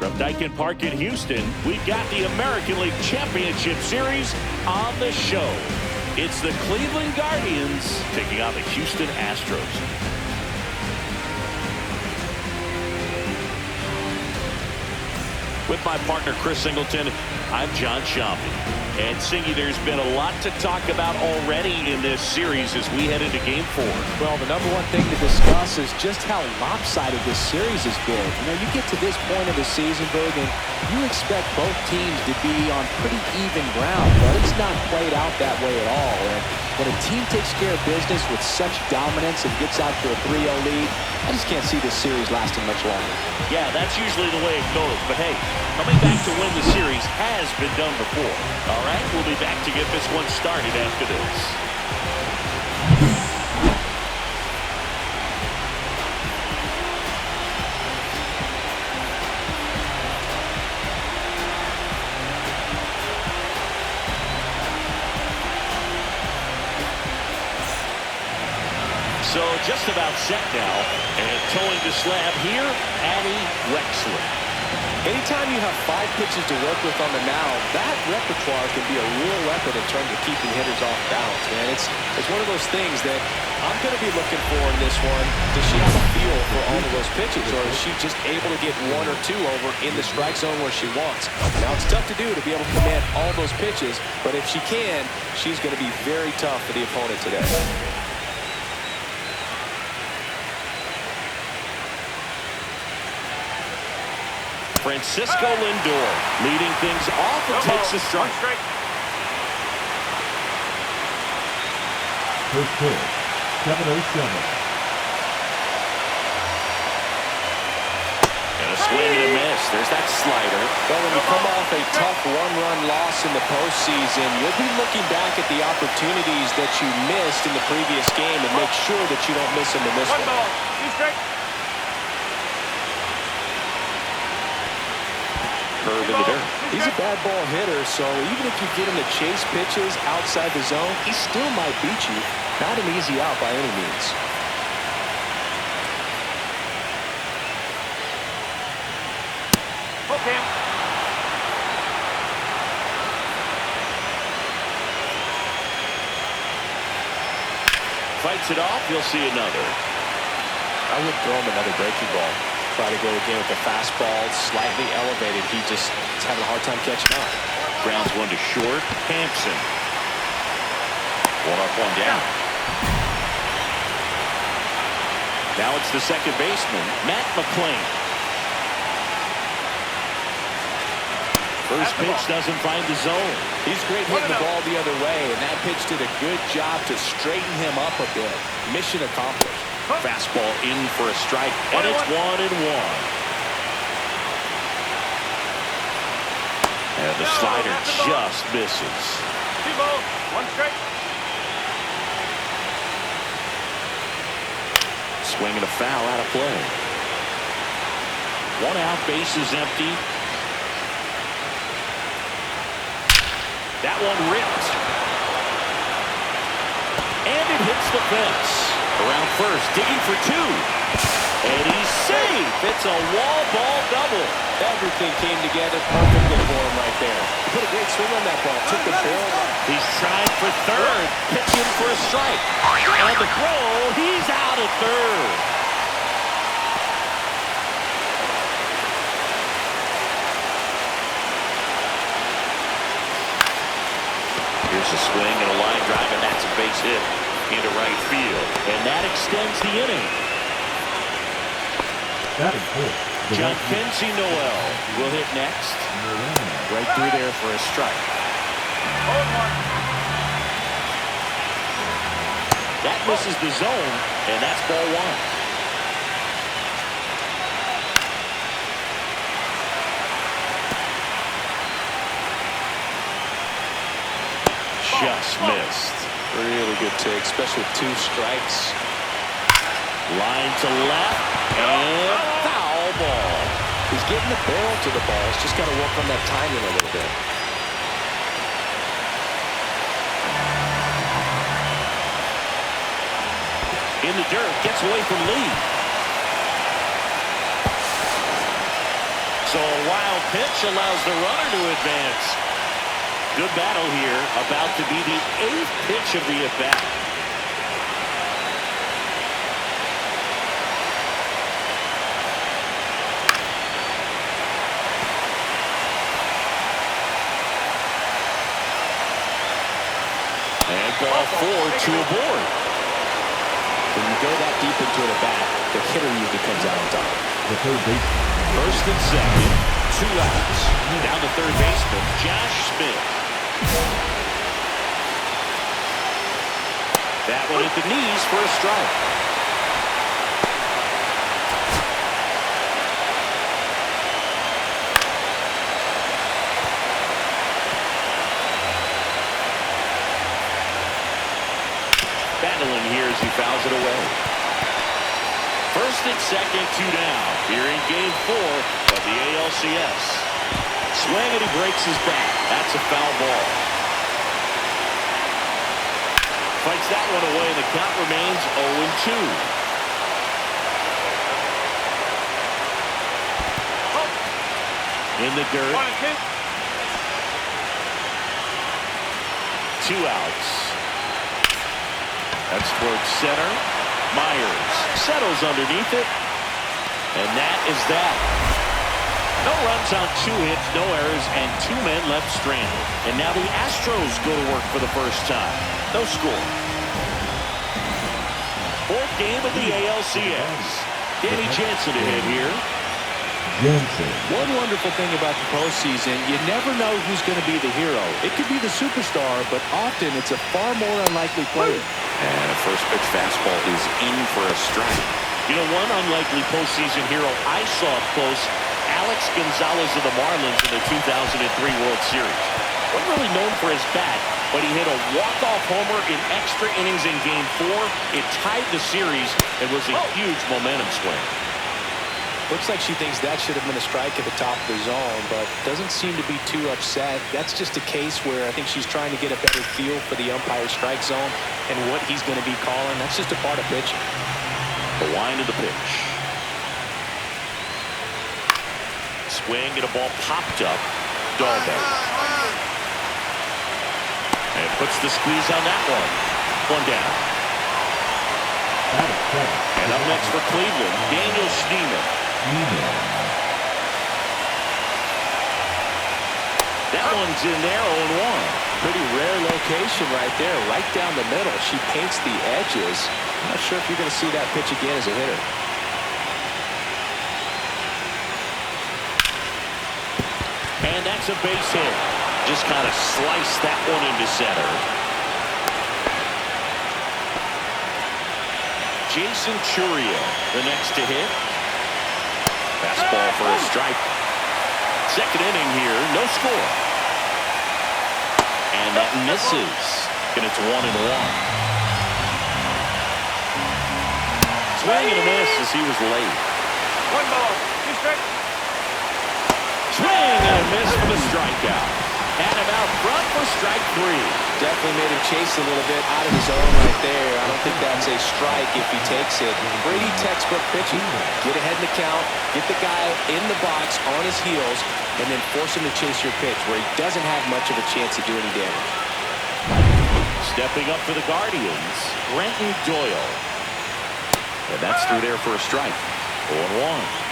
From Daikin Park in Houston, we've got the American League Championship Series on the show. It's the Cleveland Guardians taking on the Houston Astros. With my partner, Chris Singleton, I'm John Shampi. And Singy, there's been a lot to talk about already in this series as we head into Game 4. Well, the number one thing to discuss is just how lopsided this series has been. You know, you get to this point of the season, Berg, and you expect both teams to be on pretty even ground, but it's not played out that way at all. And when a team takes care of business with such dominance and gets out to a 3-0 lead, I just can't see this series lasting much longer. Yeah, that's usually the way it goes. But hey, coming back to win the series has been done before. All right, we'll be back to get this one started after this. So just about set now, and towing the slab here, Addy Wexler. Anytime you have 5 pitches to work with on the mound, that repertoire can be a real weapon in terms of keeping hitters off balance, man. It's one of those things that I'm going to be looking for in this one. Does she have a feel for all of those pitches, or is she just able to get 1 or 2 over in the strike zone where she wants? Now, it's tough to do to be able to command all those pitches, but if she can, she's going to be very tough for the opponent today. Francisco Lindor leading things off and takes a strike. First pitch, 7:07. And a swing and a miss. There's that slider. Well, when you come off a tough 1-run loss in the postseason, you'll be looking back at the opportunities that you missed in the previous game and make sure that you don't miss them in this one. Curve in the dirt. He's a bad ball hitter, so even if you get him to chase pitches outside the zone, he still might beat you. Not an easy out by any means. Okay. Fights it off. You'll see another. I would throw him another breaking ball. Try to go again with the fastball, slightly elevated. He just is having a hard time catching up. Grounds one to short. Hampson. 1 up, 1 down. Now it's the second baseman, Matt McClain. First pitch doesn't find the zone. He's great hitting the ball the other way, and that pitch did a good job to straighten him up a bit. Mission accomplished. Fastball in for a strike, and it's 1-1. And the slider just misses. 2 balls, 1 strike. Swing and a foul out of play. 1 out, base is empty. That one ripped. And it hits the fence. Around first, digging for 2. And he's safe. It's a wall ball double. Everything came together perfectly for him right there. He put a great swing on that ball. Took the barrel. He's trying for third. Pitching for a strike. And the throw, he's out at third. Here's a swing and a line drive, and that's a base hit into right field. And that extends the inning. Batting fourth, John Kenzie Noel will hit next. Right through there for a strike. That misses the zone, and that's ball 1. Just missed. Really good take, especially with 2 strikes. Line to left, and foul ball. He's getting the barrel to the ball. He's just got to work on that timing a little bit. In the dirt, gets away from Lee. So a wild pitch allows the runner to advance. Good battle here. About to be the 8th pitch of the at-bat. And ball 4 to a board. When you go that deep into an at-bat, the hitter usually comes out on top. The third baseman. First and second, 2 outs. Down to third baseman, Josh Smith. That one at the knees for a strike. Battling here as he fouls it away. First and second, 2 down. Here in game 4 of the ALCS. Swing and he breaks his bat. That's a foul ball. Fights that one away and the count remains 0-2. In the dirt. 2 outs. That's towards center. Myers settles underneath it. And that is that. No runs on 2 hits, no errors, and 2 men left stranded. And now the Astros go to work for the first time. No score. 4th game of the ALCS. Danny Jansen ahead here. Jansen. One wonderful thing about the postseason, you never know who's going to be the hero. It could be the superstar, but often it's a far more unlikely player. And a first pitch fastball is in for a strike. You know, one unlikely postseason hero I saw up close, Alex Gonzalez of the Marlins in the 2003 World Series. Wasn't really known for his bat, but he hit a walk-off homer in extra innings in Game 4. It tied the series and was a huge momentum swing. Looks like she thinks that should have been a strike at the top of the zone, but doesn't seem to be too upset. That's just a case where I think she's trying to get a better feel for the umpire's strike zone and what he's going to be calling. That's just a part of pitching. The wind of the pitch. Swing and a ball popped up. Dahlbeck. And puts the squeeze on that one. 1 down. And up next for Cleveland, Daniel Schneemann. That one's in there, 0-1. Pretty rare location right there, right down the middle. She paints the edges. I'm not sure if you're going to see that pitch again as a hitter. And that's a base hit. Just kind of slice that one into center. Jason Churia, the next to hit. Fastball for a strike. Second inning here, no score. And that misses. And it's 1-1. Swing and a miss as he was late. 1 ball, 2 strikes. Swing and a miss for the strikeout. And him out front for strike 3. Definitely made him chase a little bit out of his own right there. I don't think that's a strike if he takes it. Brady textbook pitching. Get ahead in the count, get the guy in the box on his heels, and then force him to chase your pitch where he doesn't have much of a chance to do any damage. Stepping up for the Guardians, Brenton Doyle. And that's through there for a strike. 0-1.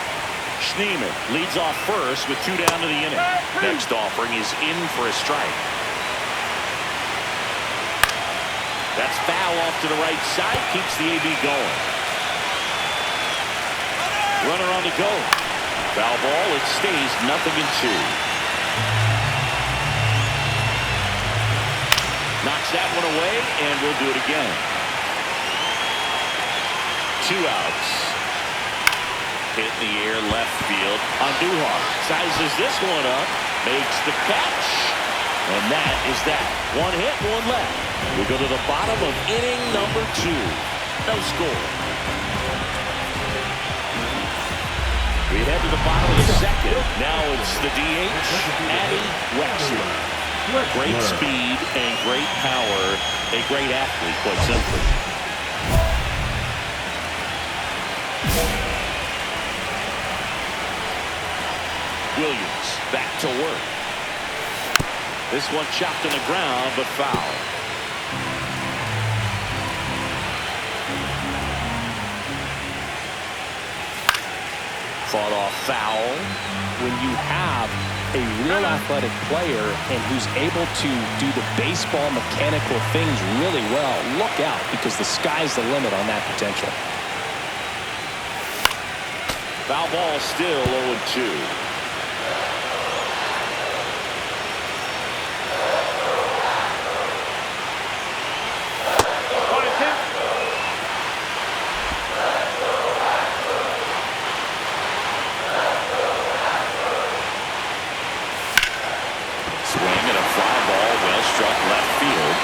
Schneemann leads off first with 2 down to the inning. Next offering is in for a strike. That's foul off to the right side. Keeps the AB going. Runner on the go. Foul ball. It stays 0-2. Knocks that one away, and we'll do it again. 2 outs. Hit in the air, left field. Andujar sizes this one up, makes the catch, and that is that. 1 hit, 1 left. We go to the bottom of inning number 2. No score. We head to the bottom of the second. Now it's the DH, Addie Wexler. Great speed and great power. A great athlete, quite simply. Williams back to work. This one chopped on the ground, but foul. Fought off foul. When you have a real athletic player and who's able to do the baseball mechanical things really well, look out, because the sky's the limit on that potential. Foul ball, still 0-2. Swing and a fly ball, well struck left field.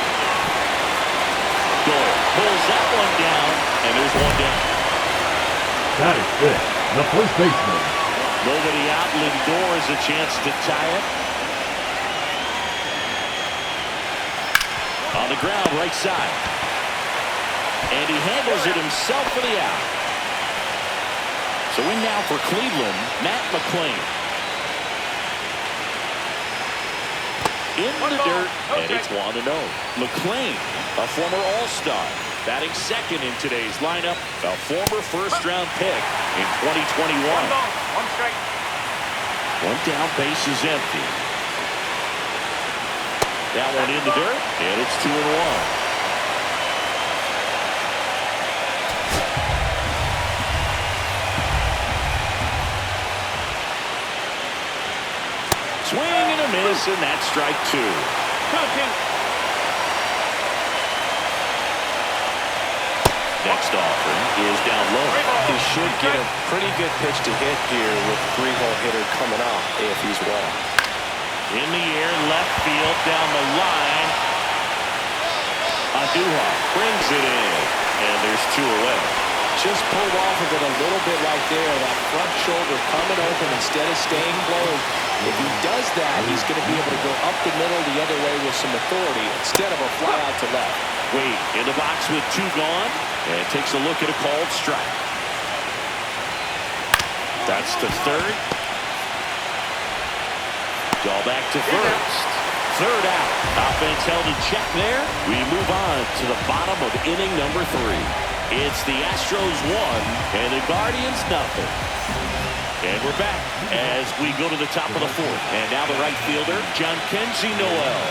Doyle pulls that one down, and there's one down. That is it. The first baseman. Nobody out. Lindor has a chance to tie it. On the ground, right side. And he handles it himself for the out. So in now for Cleveland, Matt McClain. In the dirt, and it's 1-0. McClain, a former All-Star, batting second in today's lineup, a former first-round pick in 2021. One strike. One down, base is empty. That one in the dirt, and it's 2-1. Swing and a miss, and that's strike 2. Next offering is down low. He should get a pretty good pitch to hit here with a 3-hole hitter coming off if he's walked. In the air, left field, down the line. Aduha brings it in, and there's 2 away. Just pulled off of it a little bit right there. That front shoulder coming open instead of staying closed. If he does that, he's going to be able to go up the middle the other way with some authority instead of a fly out to left. Wade in the box with 2 gone, and takes a look at a called strike. That's the third. Ball back to first. Third out. Offense held in check there. We move on to the bottom of inning number 3. It's the Astros 1 and the Guardians nothing. And we're back as we go to the top of the 4th. And now the right fielder, John Kenzie Noel.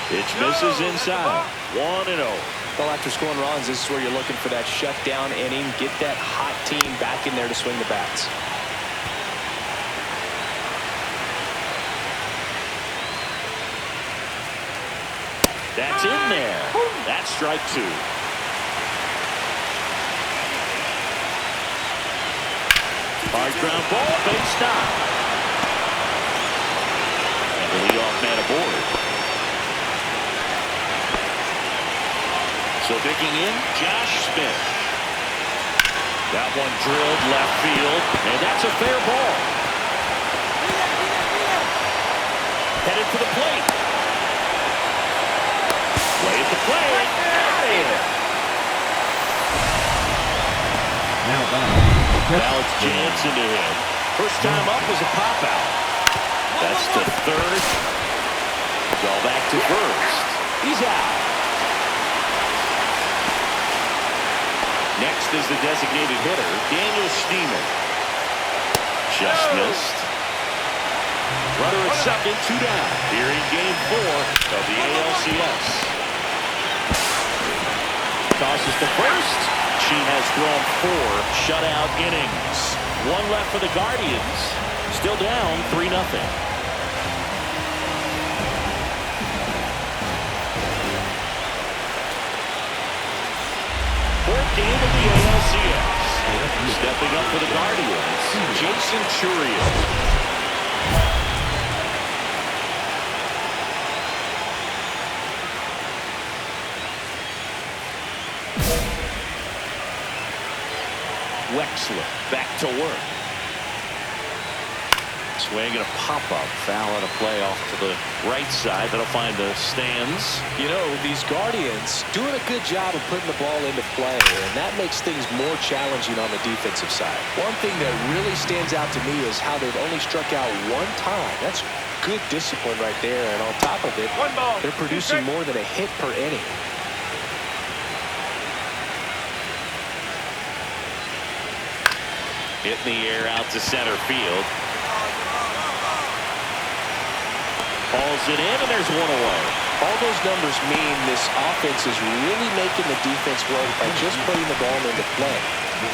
Pitch misses inside. 1-0. Well, after scoring runs, this is where you're looking for that shutdown inning. Get that hot team back in there to swing the bats. That's in there. That's strike 2. Hard ground ball, big stop. And the leadoff man aboard. So digging in, Josh Smith. That one drilled left field, and that's a fair ball. Headed for the plate. Play at the plate. Got it. Now back. Now it's Jansen to hit. First time up was a pop out. That's the third. Ball back to first. He's out. Next is the designated hitter, Daniel Steeman. Just missed. Runner at second, 2 down. Here in game 4 of the ALCS. Tosses to first. She has thrown 4 shutout innings. 1 left for the Guardians. Still down 3-0. Game of the ALCS. Stepping up for the Guardians, Jason Chourio. Wexler back to work. Swing and a pop-up. Foul out of play off to the right side. That'll find the stands. You know, these Guardians doing a good job of putting the ball into play, and that makes things more challenging on the defensive side. One thing that really stands out to me is how they've only struck out one time. That's good discipline right there, and on top of it, they're producing more than a hit per inning. Hit in the air out to center field. Hauls it in, and there's one away. All those numbers mean this offense is really making the defense work by just putting the ball into play.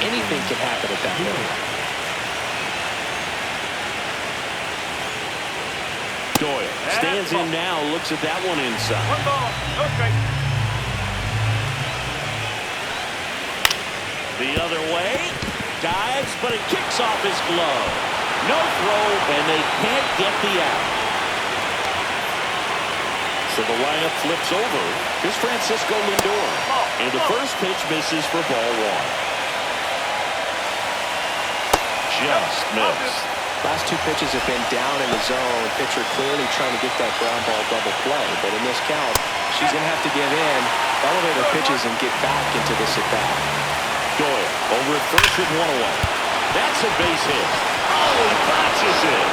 Anything can happen at that point. Doyle stands in now, looks at that one inside. One ball, no strike. The other way. Dives, but it kicks off his glove. No throw, and they can't get the out. So the lineup flips over. Here's Francisco Lindor. And the first pitch misses for ball one. Just missed. Last two pitches have been down in the zone. Pitcher clearly trying to get that ground ball double play. But in this count, she's going to have to give in, elevate her pitches, and get back into this at-bat. Doyle over at first with one away. That's a base hit. Oh, he botches it.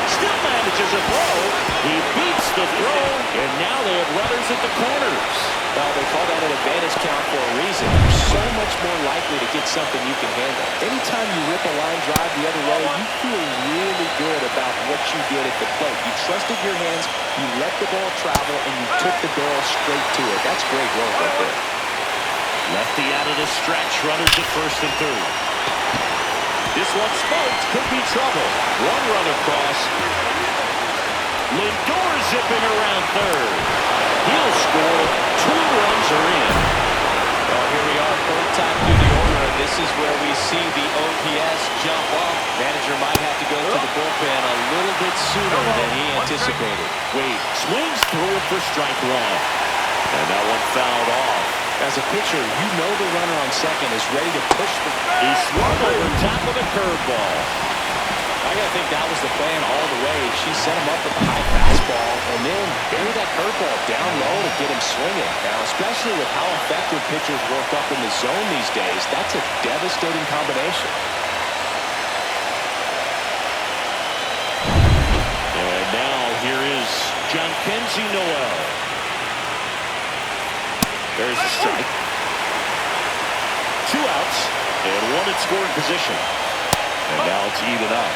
Still manages a throw. He beats the throw, and now they have runners at the corners. Well, they call that an advantage count for a reason. You're so much more likely to get something you can handle. Anytime you rip a line drive the other way, you feel really good about what you did at the plate. You trusted your hands, you let the ball travel, and you took the barrel straight to it. That's great work right there. Lefty out of the stretch, runners at first and third. This one smoked, could be trouble. One run across. Lindor zipping around third. He'll score. 2 runs are in. Well, here we are, third time through the order, and this is where we see the OPS jump up. Manager might have to go to the bullpen a little bit sooner than he anticipated. Wade swings through it for strike one. And that one fouled off. As a pitcher, you know the runner on second is ready to push the... He swung over top of the curveball. I gotta think that was the plan all the way. She set him up with a high fastball and then bury that curveball down low to get him swinging. Now, especially with how effective pitchers work up in the zone these days, that's a devastating combination. And now here is Jhonkensy Noel. There's a strike. 2 outs and 1 in scoring position. And now it's even up.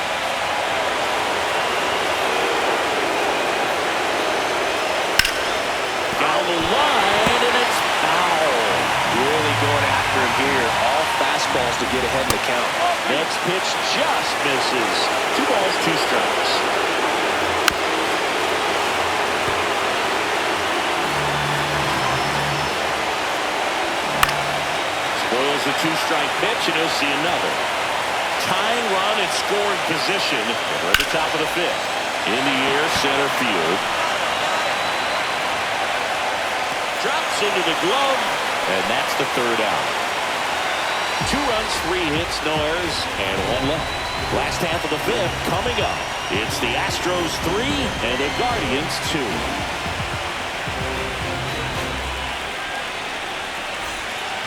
Down the line, and it's foul. Really going after him here. All fastballs to get ahead in the count. Next pitch just misses. 2 balls, 2 strikes. Spoils a 2-strike pitch, and he'll see another. Tying run in scoring position. We're at the top of the 5th. In the air, center field. Drops into the glove, and that's the 3rd out. 2 runs, 3 hits, no errors, and 1 left. Last half of the 5th coming up. It's the Astros 3 and the Guardians 2.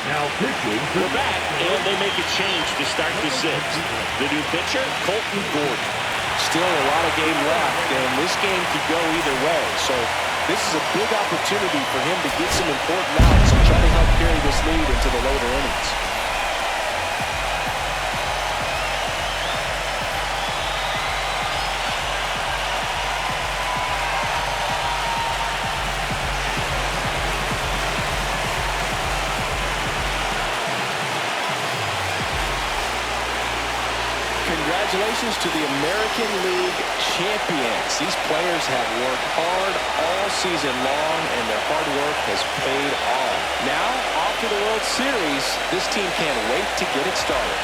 Now pitching. We're back, and they make a change to start the 6th. The new pitcher, Colton Gordon. Still a lot of game left, and this game could go either way. So this is a big opportunity for him to get some important outs and try to help carry this lead into the later innings. Congratulations to the American League champions. These players have worked hard all season long, and their hard work has paid off. Now, off to the World Series. This team can't wait to get it started.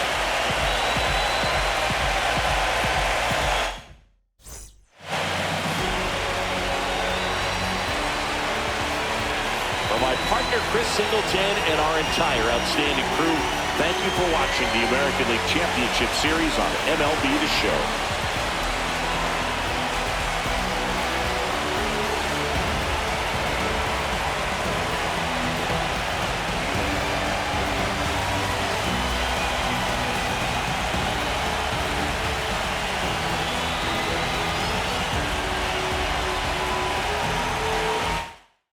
For my partner, Chris Singleton, and our entire outstanding crew, thank you for watching the American League Championship Series on MLB The Show.